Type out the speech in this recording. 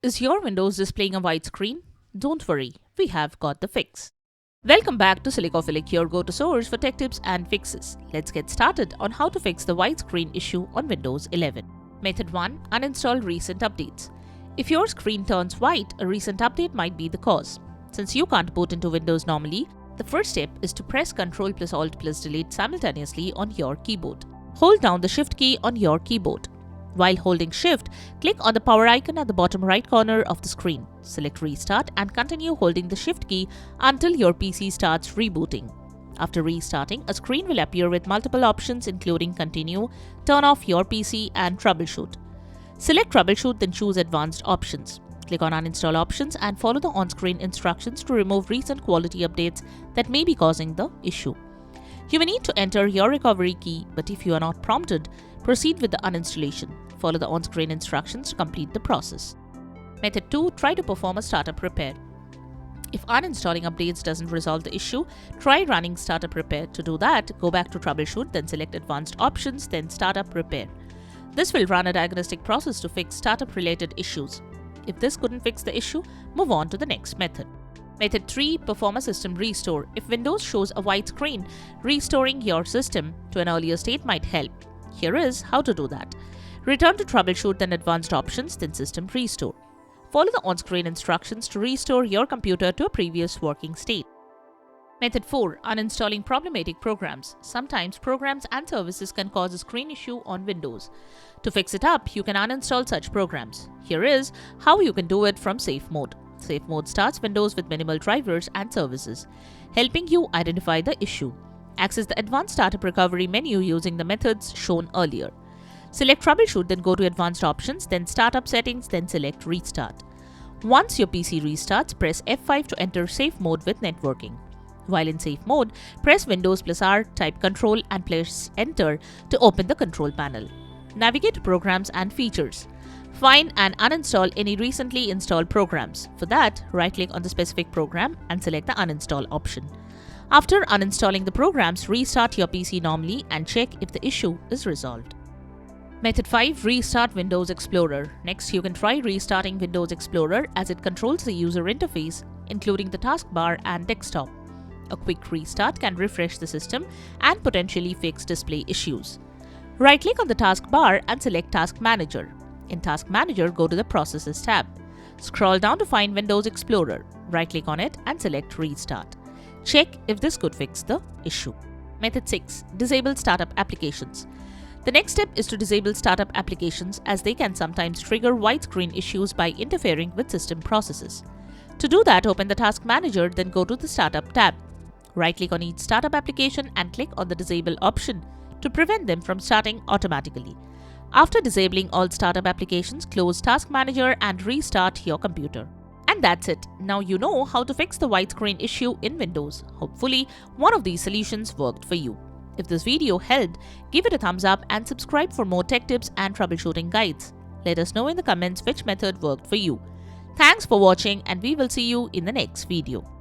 Is your Windows displaying a white screen? Don't worry, we have got the fix. Welcome back to Silicophilic, your go-to source for tech tips and fixes. Let's get started on how to fix the white screen issue on Windows 11. Method 1. Uninstall recent updates. If your screen turns white, a recent update might be the cause. Since you can't boot into Windows normally, the first step is to press Ctrl plus Alt plus Delete simultaneously on your keyboard. Hold down the Shift key on your keyboard. While holding Shift, click on the power icon at the bottom right corner of the screen. Select Restart and continue holding the Shift key until your PC starts rebooting. After restarting, a screen will appear with multiple options including Continue, Turn off your PC and Troubleshoot. Select Troubleshoot, then choose Advanced Options. Click on Uninstall Options and follow the on-screen instructions to remove recent quality updates that may be causing the issue. You may need to enter your recovery key, but if you are not prompted, proceed with the uninstallation. Follow the on-screen instructions to complete the process. Method 2. Try to perform a startup repair. If uninstalling updates doesn't resolve the issue, try running startup repair. To do that, go back to Troubleshoot, then select Advanced Options, then Startup Repair. This will run a diagnostic process to fix startup-related issues. If this couldn't fix the issue, move on to the next method. Method 3. Perform a system restore. If Windows shows a white screen, restoring your system to an earlier state might help. Here is how to do that. Return to Troubleshoot, then Advanced Options, then System Restore. Follow the on-screen instructions to restore your computer to a previous working state. Method 4. Uninstalling problematic programs. Sometimes programs and services can cause a screen issue on Windows. To fix it up, you can uninstall such programs. Here is how you can do it from Safe Mode. Safe Mode starts Windows with minimal drivers and services, helping you identify the issue. Access the Advanced Startup Recovery menu using the methods shown earlier. Select Troubleshoot, then go to Advanced Options, then Startup Settings, then select Restart. Once your PC restarts, press F5 to enter Safe Mode with networking. While in Safe Mode, press Windows plus R, type Control and press Enter to open the control panel. Navigate to Programs and Features. Find and uninstall any recently installed programs. For that, right-click on the specific program and select the Uninstall option. After uninstalling the programs, restart your PC normally and check if the issue is resolved. Method 5. Restart Windows Explorer. Next, you can try restarting Windows Explorer as it controls the user interface, including the taskbar and desktop. A quick restart can refresh the system and potentially fix display issues. Right-click on the taskbar and select Task Manager. In Task Manager, go to the Processes tab. Scroll down to find Windows Explorer. Right-click on it and select Restart. Check if this could fix the issue. Method 6. Disable startup applications. The next step is to disable startup applications as they can sometimes trigger white screen issues by interfering with system processes. To do that, open the Task Manager, then go to the Startup tab. Right-click on each startup application and click on the Disable option to prevent them from starting automatically. After disabling all startup applications, close Task Manager and restart your computer. And that's it. Now you know how to fix the white screen issue in Windows. Hopefully, one of these solutions worked for you. If this video helped, give it a thumbs up and subscribe for more tech tips and troubleshooting guides. Let us know in the comments which method worked for you. Thanks for watching and we will see you in the next video.